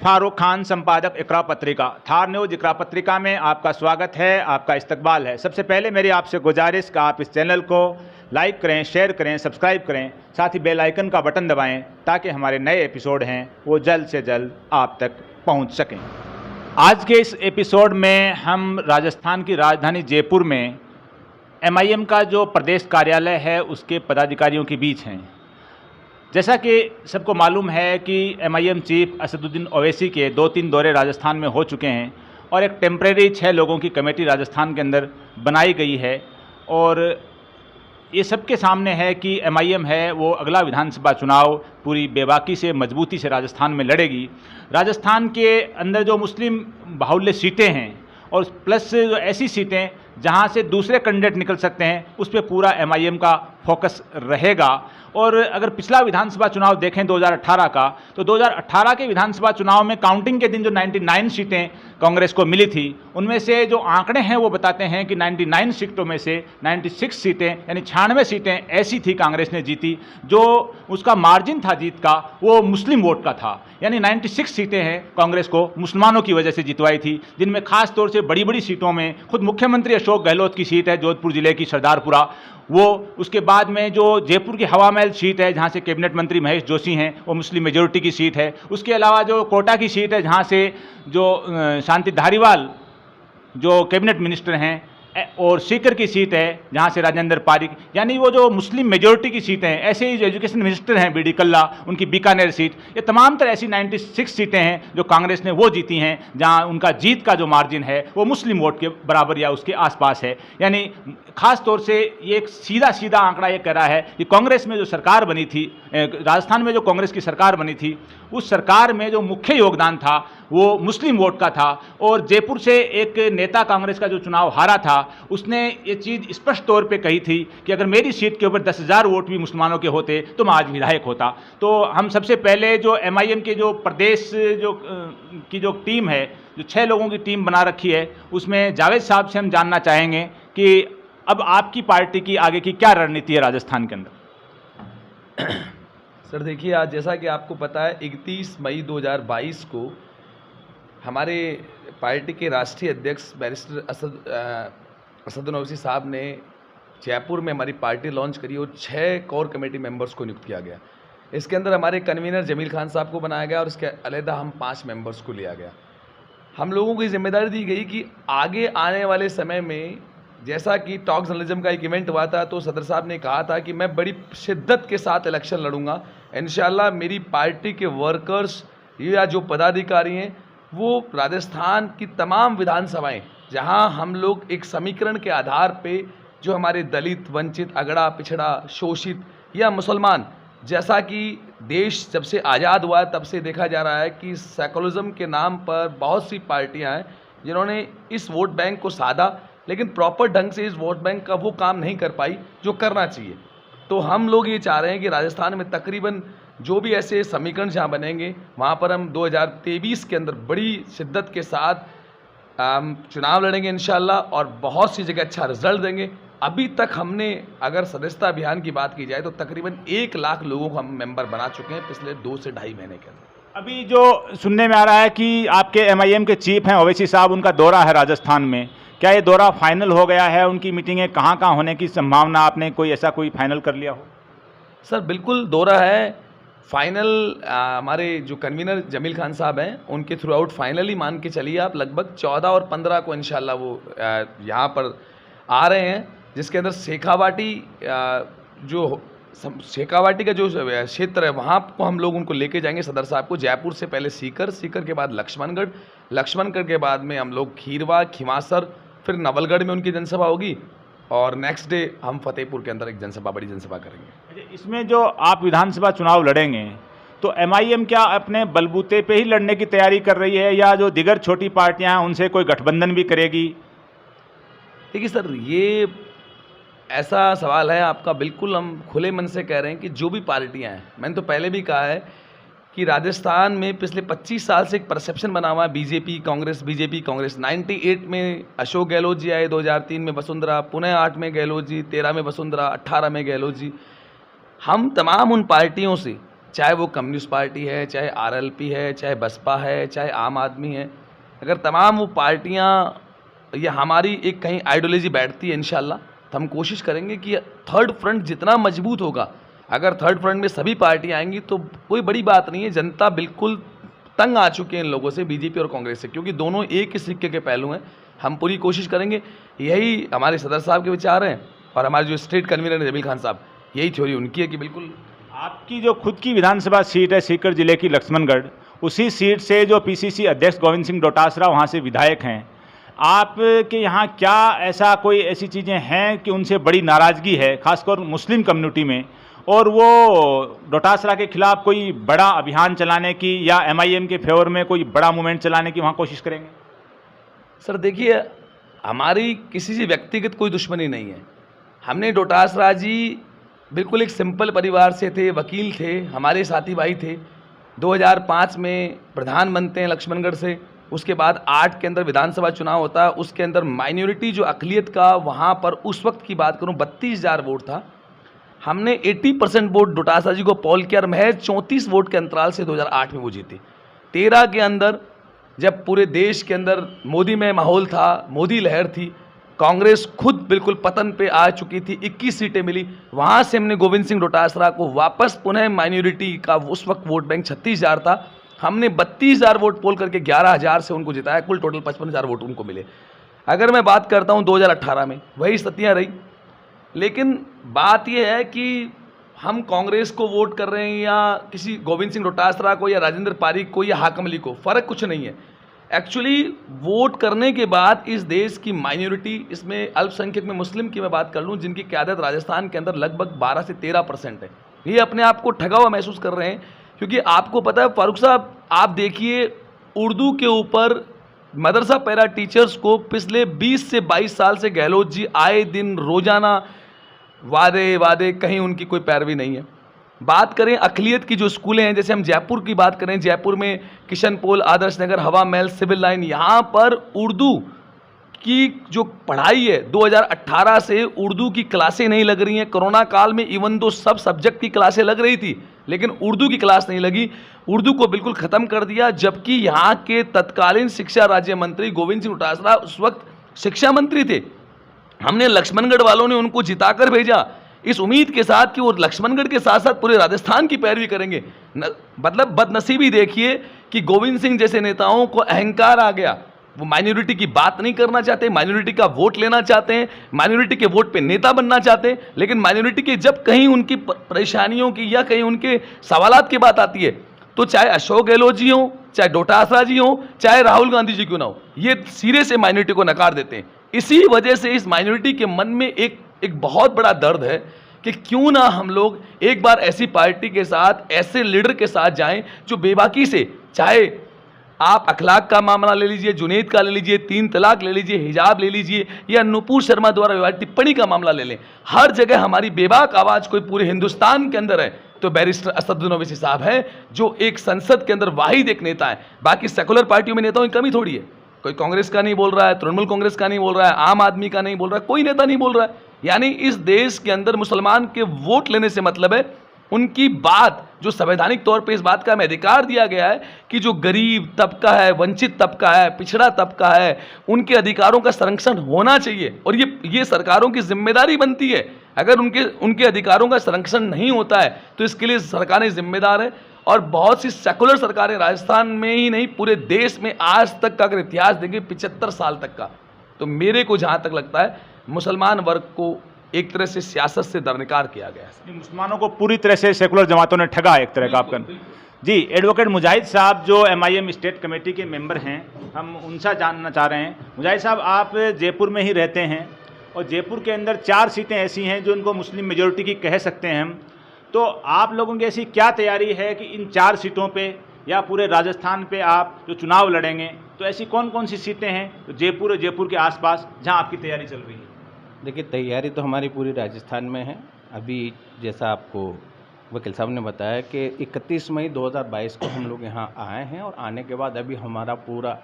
फारूक खान, संपादक इकरा पत्रिका। थार न्यूज़ इकरा पत्रिका में आपका स्वागत है, आपका इस्तकबाल है। सबसे पहले मेरी आपसे गुजारिश कि आप इस चैनल को लाइक करें, शेयर करें, सब्सक्राइब करें, साथ ही बेल आइकन का बटन दबाएं ताकि हमारे नए एपिसोड हैं वो जल्द से जल्द आप तक पहुंच सकें। आज के इस एपिसोड में हम राजस्थान की राजधानी जयपुर में MIM का जो प्रदेश कार्यालय है उसके पदाधिकारियों के बीच हैं। जैसा कि सबको मालूम है कि MIM चीफ असदुद्दीन ओवैसी के 2-3 दौरे राजस्थान में हो चुके हैं और एक टेम्परेरी 6 लोगों की कमेटी राजस्थान के अंदर बनाई गई है और ये सबके सामने है कि MIM है वो अगला विधानसभा चुनाव पूरी बेबाकी से, मजबूती से राजस्थान में लड़ेगी। राजस्थान के अंदर जो मुस्लिम बाहुल्य सीटें हैं और प्लस जो ऐसी सीटें जहां से दूसरे कैंडिडेट निकल सकते हैं उस पर पूरा MIM का फोकस रहेगा। और अगर पिछला विधानसभा चुनाव देखें 2018 का, तो 2018 के विधानसभा चुनाव में काउंटिंग के दिन जो 99 सीटें कांग्रेस को मिली थी, उनमें से जो आंकड़े हैं वो बताते हैं कि 99 सीटों में से 96 सीटें यानी 96 सीटें ऐसी थी कांग्रेस ने जीती जो उसका मार्जिन था जीत का वो मुस्लिम वोट का था। यानी 96 सीटें हैं कांग्रेस को मुसलमानों की वजह से जितवाई थी, जिनमें खास तौर से बड़ी बड़ी सीटों में खुद मुख्यमंत्री अशोक गहलोत की सीट है जोधपुर जिले की सरदारपुरा, वो उसके बाद में जो जयपुर की हवा महल सीट है जहाँ से कैबिनेट मंत्री महेश जोशी हैं वो मुस्लिम मेजोरिटी की सीट है। उसके अलावा जो कोटा की सीट है जहाँ से जो शांति धारीवाल जो कैबिनेट मिनिस्टर हैं और सीकर की सीट है जहाँ से राजेंद्र पारिक, यानी वो जो मुस्लिम मेजोरिटी की सीटें हैं। ऐसे ही जो एजुकेशन मिनिस्टर हैं BD कल्ला, उनकी बीकानेर सीट, ये तमाम तरह ऐसी 96 सीटें हैं जो कांग्रेस ने वो जीती हैं जहाँ उनका जीत का जो मार्जिन है वो मुस्लिम वोट के बराबर या उसके आसपास है। यानी खास तौर से ये एक सीधा आंकड़ा ये कह रहा है कि कांग्रेस में जो सरकार बनी थी, राजस्थान में जो कांग्रेस की सरकार बनी थी, उस सरकार में जो मुख्य योगदान था वो मुस्लिम वोट का था। और जयपुर से एक नेता कांग्रेस का जो चुनाव हारा था उसने ये चीज़ स्पष्ट तौर पे कही थी कि अगर मेरी सीट के ऊपर 10,000 वोट भी मुसलमानों के होते तो मैं आज विधायक होता। तो हम सबसे पहले जो MIM के जो प्रदेश जो टीम है, जो 6 लोगों की टीम बना रखी है, उसमें जावेद साहब से हम जानना चाहेंगे कि अब आपकी पार्टी की आगे की क्या रणनीति है राजस्थान के अंदर। सर देखिए, आज जैसा कि आपको पता है 31 मई 2022 को हमारे पार्टी के राष्ट्रीय अध्यक्ष बैरिस्टर असदुद्दीन ओवैसी साहब ने जयपुर में हमारी पार्टी लॉन्च करी और 6 कोर कमेटी मेंबर्स को नियुक्त किया गया। इसके अंदर हमारे कन्वीनर जमील खान साहब को बनाया गया और इसके अलहदा हम 5 मेंबर्स को लिया गया। हम लोगों को ये जिम्मेदारी दी गई कि आगे आने वाले समय में, जैसा कि टॉक जर्नलिज्म का एक इवेंट हुआ था तो सदर साहब ने कहा था कि मैं बड़ी शिद्दत के साथ इलेक्शन लड़ूंगा। इंशाल्लाह मेरी पार्टी के वर्कर्स या जो पदाधिकारी हैं वो राजस्थान की तमाम विधानसभाएं जहां हम लोग एक समीकरण के आधार पे जो हमारे दलित, वंचित, अगड़ा, पिछड़ा, शोषित या मुसलमान, जैसा कि देश जब से आज़ाद हुआ तब से देखा जा रहा है कि सेकुलरिज्म के नाम पर बहुत सी पार्टियां हैं जिन्होंने इस वोट बैंक को साधा, लेकिन प्रॉपर ढंग से इस वोट बैंक का वो काम नहीं कर पाई जो करना चाहिए। तो हम लोग ये चाह रहे हैं कि राजस्थान में तकरीबन जो भी ऐसे समीकरण जहाँ बनेंगे वहाँ पर हम 2023 के अंदर बड़ी शिद्दत के साथ चुनाव लड़ेंगे इंशाल्लाह और बहुत सी जगह अच्छा रिजल्ट देंगे। अभी तक हमने अगर सदस्यता अभियान की बात की जाए तो तकरीबन 1 लाख लोगों को हम मेंबर बना चुके हैं पिछले 2 से ढाई महीने के अंदर। अभी जो सुनने में आ रहा है कि आपके MIM के चीफ हैं ओवैसी साहब, उनका दौरा है राजस्थान में, क्या ये दौरा फाइनल हो गया है? उनकी मीटिंगें कहाँ होने की संभावना, आपने कोई फाइनल कर लिया हो? सर बिल्कुल दौरा है फाइनल। हमारे जो कन्वीनर जमील खान साहब हैं उनके थ्रू आउट फाइनली मान के चलिए आप लगभग 14 और 15 को इंशाल्लाह वो यहाँ पर आ रहे हैं, जिसके अंदर शेखावाटी शेखावाटी का जो क्षेत्र है वहाँ को हम लोग उनको लेके जाएंगे सदर साहब को। जयपुर से पहले सीकर के बाद लक्ष्मणगढ़ के बाद में हम लोग खीरवा, खिमासर, फिर नवलगढ़ में उनकी जनसभा होगी और नेक्स्ट डे हम फतेहपुर के अंदर एक बड़ी जनसभा करेंगे। इसमें जो आप विधानसभा चुनाव लड़ेंगे तो MIM क्या अपने बलबूते पे ही लड़ने की तैयारी कर रही है या जो दिगर छोटी पार्टियां हैं उनसे कोई गठबंधन भी करेगी? देखिए सर, ये ऐसा सवाल है आपका, बिल्कुल हम खुले मन से कह रहे हैं कि जो भी पार्टियां हैं, मैंने तो पहले भी कहा है कि राजस्थान में पिछले 25 साल से एक परसेप्शन बना हुआ है बीजेपी कांग्रेस 98 में अशोक गहलोत जी आए, 2003 में वसुंधरा, पुनः 8 में गहलोत जी, 13 में वसुंधरा, 18 में गहलोत जी। हम तमाम उन पार्टियों से चाहे वो कम्युनिस्ट पार्टी है, चाहे आरएलपी है, चाहे बसपा है, चाहे आम आदमी है, अगर तमाम वो पार्टियां या हमारी एक कहीं आइडियोलॉजी बैठती है इंशाल्लाह, तो हम कोशिश करेंगे कि थर्ड फ्रंट जितना मजबूत होगा, अगर थर्ड फ्रंट में सभी पार्टियां आएंगी तो कोई बड़ी बात नहीं है। जनता बिल्कुल तंग आ चुके हैं इन लोगों से, बीजेपी और कांग्रेस से, क्योंकि दोनों एक ही सिक्के के पहलू हैं। हम पूरी कोशिश करेंगे, यही हमारे सदर साहब के विचार हैं और हमारे जो स्टेट कन्वीनर है जमील खान साहब, यही थ्योरी उनकी है कि बिल्कुल। आपकी जो खुद की विधानसभा सीट है सीकर जिले की लक्ष्मणगढ़, उसी सीट से जो पीसीसी अध्यक्ष गोविंद सिंह डोटासरा वहाँ से विधायक हैं, आपके यहाँ क्या ऐसा कोई ऐसी चीज़ें हैं कि उनसे बड़ी नाराज़गी है खासकर मुस्लिम कम्युनिटी में, और वो डोटासरा के खिलाफ कोई बड़ा अभियान चलाने की या एमआईएम के फेवर में कोई बड़ा मूवमेंट चलाने की वहाँ कोशिश करेंगे? सर देखिए, हमारी किसी से व्यक्तिगत कोई दुश्मनी नहीं है। हमने डोटासरा जी बिल्कुल एक सिंपल परिवार से थे, वकील थे, हमारे साथी भाई थे। 2005 में प्रधान बनते हैं लक्ष्मणगढ़ से, उसके बाद 8 के अंदर विधानसभा चुनाव होता है, उसके अंदर माइनॉरिटी जो अक़लियत का वहाँ पर उस वक्त की बात करूँ 32,000 वोट था। हमने 80% वोट डोटासरा जी को पोल किया और महज 34 वोट के अंतराल से 2008 में वो जीते। 13 के अंदर जब पूरे देश के अंदर मोदी में माहौल था, मोदी लहर थी, कांग्रेस खुद बिल्कुल पतन पे आ चुकी थी, 21 सीटें मिली, वहाँ से हमने गोविंद सिंह डोटासरा को वापस पुनः माइनॉरिटी का उस वक्त वोट बैंक 36,000 था, हमने 32,000 वोट पोल करके 11,000 से उनको जिताया, कुल टोटल 55,000 वोट उनको मिले। अगर मैं बात करता हूँ 2018 में वही स्थितियाँ रही, लेकिन बात यह है कि हम कांग्रेस को वोट कर रहे हैं या किसी गोविंद सिंह डोटासरा को या राजेंद्र पारीक को या हाकम अली को, फ़र्क कुछ नहीं है। एक्चुअली वोट करने के बाद इस देश की माइनॉरिटी, इसमें अल्पसंख्यक में मुस्लिम की मैं बात कर लूँ, जिनकी क़यादत राजस्थान के अंदर लगभग 12 से 13% है, ये अपने आप को ठगा हुआ महसूस कर रहे हैं। क्योंकि आपको पता है फारूक साहब, आप देखिए उर्दू के ऊपर मदरसा पैरा टीचर्स को पिछले 20 से 22 साल से गहलोत जी आए दिन रोज़ाना वादे कहीं उनकी कोई पैरवी नहीं है। बात करें अक़लियत की जो स्कूलें हैं, जैसे हम जयपुर की बात करें, जयपुर में किशन पोल, आदर्श नगर, हवा महल, सिविल लाइन, यहाँ पर उर्दू की जो पढ़ाई है 2018 से उर्दू की क्लासें नहीं लग रही हैं। कोरोना काल में इवन दो सब सब्जेक्ट की क्लासें लग रही थी, लेकिन उर्दू की क्लास नहीं लगी, उर्दू को बिल्कुल ख़त्म कर दिया। जबकि यहाँ के तत्कालीन शिक्षा राज्य मंत्री गोविंद सिंह डोटासरा उस वक्त शिक्षा मंत्री थे। हमने लक्ष्मणगढ़ वालों ने उनको जिताकर भेजा इस उम्मीद के साथ कि वो लक्ष्मणगढ़ के साथ साथ पूरे राजस्थान की पैरवी करेंगे। मतलब बदनसीबी देखिए कि गोविंद सिंह जैसे नेताओं को अहंकार आ गया, वो माइनॉरिटी की बात नहीं करना चाहते, माइनॉरिटी का वोट लेना चाहते हैं, माइनॉरिटी के वोट पे नेता बनना चाहते हैं, लेकिन माइनॉरिटी के जब कहीं उनकी परेशानियों की या कहीं उनके सवालात की बात आती है, तो चाहे अशोक गहलोत जी हों, चाहे डोटासरा जी हों, चाहे राहुल गांधी जी क्यों ना हो, ये सिरे से माइनॉरिटी को नकार देते हैं। इसी वजह से इस माइनॉरिटी के मन में एक बहुत बड़ा दर्द है कि क्यों ना हम लोग एक बार ऐसी पार्टी के साथ, ऐसे लीडर के साथ जाएं जो बेबाकी से, चाहे आप अखलाक का मामला ले लीजिए, जुनैद का ले लीजिए, 3 तलाक ले लीजिए, हिजाब ले लीजिए, या नुपुर शर्मा द्वारा विवादित टिप्पणी का मामला ले लें, हर जगह हमारी बेबाक आवाज़ कोई पूरे हिंदुस्तान के अंदर है तो बैरिस्टर असदुद्दीन ओवैसी साहब है, जो एक संसद के अंदर वाहिद एक नेता है। बाकी सेकुलर पार्टियों में नेताओं की कमी थोड़ी है, कोई कांग्रेस का नहीं बोल रहा है, तृणमूल कांग्रेस का नहीं बोल रहा है, आम आदमी का नहीं बोल रहा है, कोई नेता नहीं बोल रहा है। यानी इस देश के अंदर मुसलमान के वोट लेने से मतलब है उनकी बात, जो संवैधानिक तौर पे इस बात का हमें अधिकार दिया गया है कि जो गरीब तबका है, वंचित तबका है, पिछड़ा तबका है, उनके अधिकारों का संरक्षण होना चाहिए। और ये सरकारों की जिम्मेदारी बनती है। अगर उनके अधिकारों का संरक्षण नहीं होता है तो इसके लिए सरकारें जिम्मेदार है। और बहुत सी सेकुलर सरकारें, राजस्थान में ही नहीं पूरे देश में आज तक का अगर इतिहास देंगे 75 साल तक का, तो मेरे को जहाँ तक लगता है मुसलमान वर्ग को एक तरह से सियासत से दरनिकार किया गया है। मुसलमानों को पूरी तरह से सेकुलर जमातों ने ठगा एक तरह का आपका। जी, एडवोकेट मुजाहिद साहब जो एमआईएम स्टेट कमेटी के मेंबर हैं, हम उनसे जानना चाह रहे हैं। मुजाहिद साहब, आप जयपुर में ही रहते हैं और जयपुर के अंदर 4 सीटें ऐसी हैं जो इनको मुस्लिम मेजोरिटी की कह सकते हैं हम, तो आप लोगों की ऐसी क्या तैयारी है कि इन 4 सीटों पे या पूरे राजस्थान पे आप जो चुनाव लड़ेंगे, तो ऐसी कौन कौन सी सीटें हैं तो जयपुर और जयपुर के आसपास जहां आपकी तैयारी चल रही है? देखिए, तैयारी तो हमारी पूरी राजस्थान में है। अभी जैसा आपको वकील साहब ने बताया कि 31 मई 2022 को हम लोग यहाँ आए हैं और आने के बाद अभी हमारा पूरा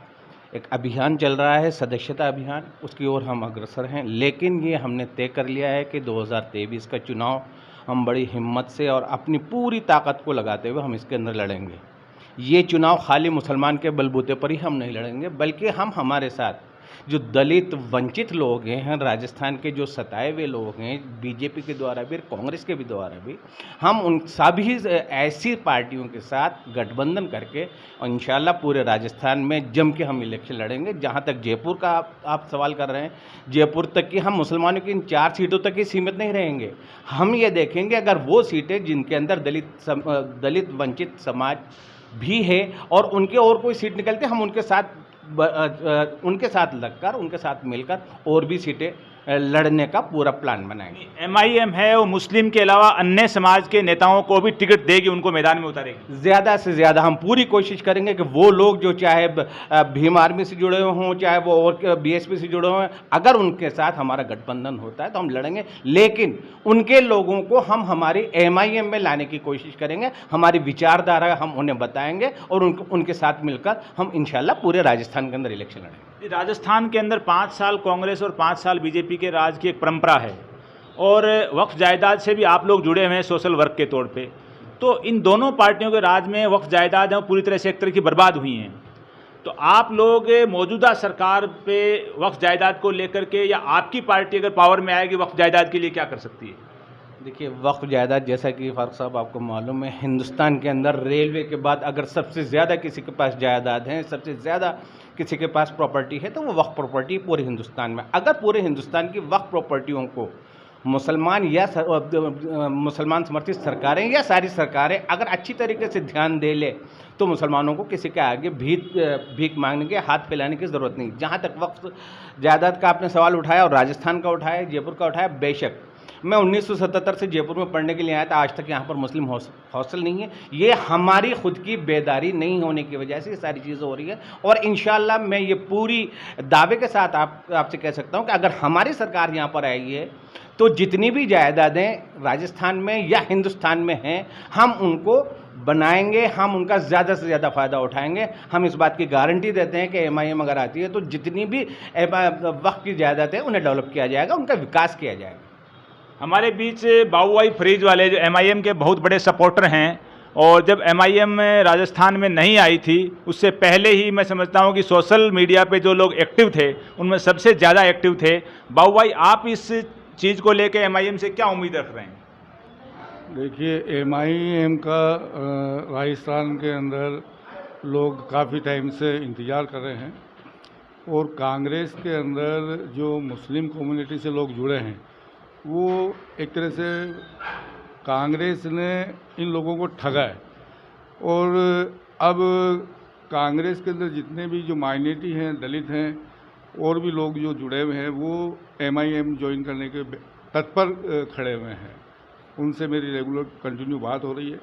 एक अभियान चल रहा है, सदस्यता अभियान, उसकी ओर हम अग्रसर हैं। लेकिन ये हमने तय कर लिया है कि 2023 का चुनाव हम बड़ी हिम्मत से और अपनी पूरी ताकत को लगाते हुए हम इसके अंदर लड़ेंगे। ये चुनाव खाली मुसलमान के बलबूते पर ही हम नहीं लड़ेंगे, बल्कि हम हमारे साथ जो दलित वंचित लोग हैं, राजस्थान के जो सताए हुए लोग हैं, बीजेपी के द्वारा भी, कांग्रेस के भी द्वारा भी, हम उन सभी ऐसी पार्टियों के साथ गठबंधन करके इंशाल्लाह पूरे राजस्थान में जम के हम इलेक्शन लड़ेंगे। जहां तक जयपुर का आप सवाल कर रहे हैं, जयपुर तक की हम मुसलमानों की इन 4 सीटों तक ही सीमित नहीं रहेंगे। हम ये देखेंगे अगर वो सीटें जिनके अंदर दलित वंचित समाज भी है और उनके और कोई सीट निकलते, हम उनके साथ लगकर, उनके साथ मिलकर और भी सीटें लड़ने का पूरा प्लान बनाएंगे। एमआईएम है वो मुस्लिम के अलावा अन्य समाज के नेताओं को भी टिकट देगी, उनको मैदान में उतारेगी। ज़्यादा से ज़्यादा हम पूरी कोशिश करेंगे कि वो लोग जो चाहे भीम आर्मी से जुड़े हुए हों, चाहे वो और बीएसपी से जुड़े हुए, अगर उनके साथ हमारा गठबंधन होता है तो हम लड़ेंगे, लेकिन उनके लोगों को हम हमारी एमआईएम में लाने की कोशिश करेंगे। हमारी विचारधारा हम उन्हें बताएंगे और उनके साथ मिलकर हम इंशाल्लाह पूरे राजस्थान के अंदर इलेक्शन लड़ेंगे। राजस्थान के अंदर 5 साल कांग्रेस और 5 साल बीजेपी के राज की एक परंपरा है और वक्फ जायदाद से भी आप लोग जुड़े हुए हैं सोशल वर्क के तौर पे। तो इन दोनों पार्टियों के राज में वक्फ जायदाद है पूरी तरह से एक तरह की बर्बाद हुई हैं। तो आप लोग मौजूदा सरकार पे वक्फ जायदाद को लेकर के, या आपकी पार्टी अगर पावर में आएगी, वक्फ जायदाद के लिए क्या कर सकती है? देखिए, वक्फ जायदाद जैसा कि फारूक साहब आपको मालूम है, हिंदुस्तान के अंदर रेलवे के बाद अगर सबसे ज़्यादा किसी के पास जायदाद है, सबसे ज़्यादा किसी के पास प्रॉपर्टी है, तो वो वक्फ प्रॉपर्टी पूरे हिंदुस्तान में। अगर पूरे हिंदुस्तान की वक्फ प्रॉपर्टियों को मुसलमान या मुसलमान समर्थित सरकारें या सारी सरकारें अगर अच्छी तरीके से ध्यान दे ले, तो मुसलमानों को किसी के आगे भीख मांगने के, हाथ फैलाने की ज़रूरत नहीं। जहाँ तक वक्फ जायदाद का आपने सवाल उठाया और राजस्थान का उठाया, जयपुर का उठाया, बेशक मैं 1977 से जयपुर में पढ़ने के लिए आया था, आज तक यहाँ पर मुस्लिम हॉस्टल नहीं है। ये हमारी खुद की बेदारी नहीं होने की वजह से ये सारी चीज़ें हो रही है और इंशाल्लाह मैं ये पूरी दावे के साथ आपसे कह सकता हूँ कि अगर हमारी सरकार यहाँ पर आई है तो जितनी भी जायदादें राजस्थान में या हिंदुस्तान में हैं, हम उनको बनाएंगे, हम उनका ज़्यादा से ज़्यादा फ़ायदा उठाएंगे। हम इस बात की गारंटी देते हैं कि एमआईएम अगर आती है तो जितनी भी वक्त की जायदादें उन्हें डेवलप किया जाएगा, उनका विकास किया जाएगा। हमारे बीच बाबूभाई फरीद वाले जो एमआईएम के बहुत बड़े सपोर्टर हैं, और जब एमआईएम राजस्थान में नहीं आई थी उससे पहले ही मैं समझता हूं कि सोशल मीडिया पे जो लोग एक्टिव थे उनमें सबसे ज़्यादा एक्टिव थे। बाबूभाई, आप इस चीज़ को लेकर एमआईएम से क्या उम्मीद रख रहे हैं? देखिए, एमआईएम का राजस्थान के अंदर लोग काफ़ी टाइम से इंतज़ार कर रहे हैं और कांग्रेस के अंदर जो मुस्लिम कम्युनिटी से लोग जुड़े हैं, वो एक तरह से कांग्रेस ने इन लोगों को ठगा है और अब कांग्रेस के अंदर जितने भी जो माइनॉरिटी हैं, दलित हैं और भी लोग जो जुड़े हुए हैं, वो एमआईएम ज्वाइन करने के तत्पर खड़े हुए हैं। उनसे मेरी रेगुलर कंटिन्यू बात हो रही है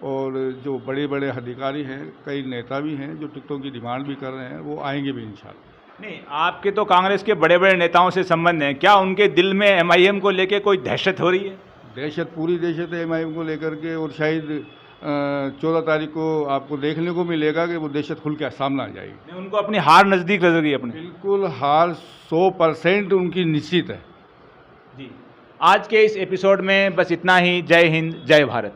और जो बड़े बड़े अधिकारी हैं, कई नेता भी हैं जो टिकटों की डिमांड भी कर रहे हैं, वो आएंगे भी इंशाल्लाह। नहीं, आपके तो कांग्रेस के बड़े बड़े नेताओं से संबंध हैं, क्या उनके दिल में एमआईएम को लेकर कोई दहशत हो रही है? दहशत, पूरी दहशत है एमआईएम को लेकर के और शायद 14 तारीख को आपको देखने को मिलेगा कि वो दहशत खुल के सामने आ जाएगी। नहीं, उनको अपनी हार नज़दीक नजर गई अपनी। बिल्कुल हार 100% उनकी निश्चित है। जी, आज के इस एपिसोड में बस इतना ही। जय हिंद, जय भारत।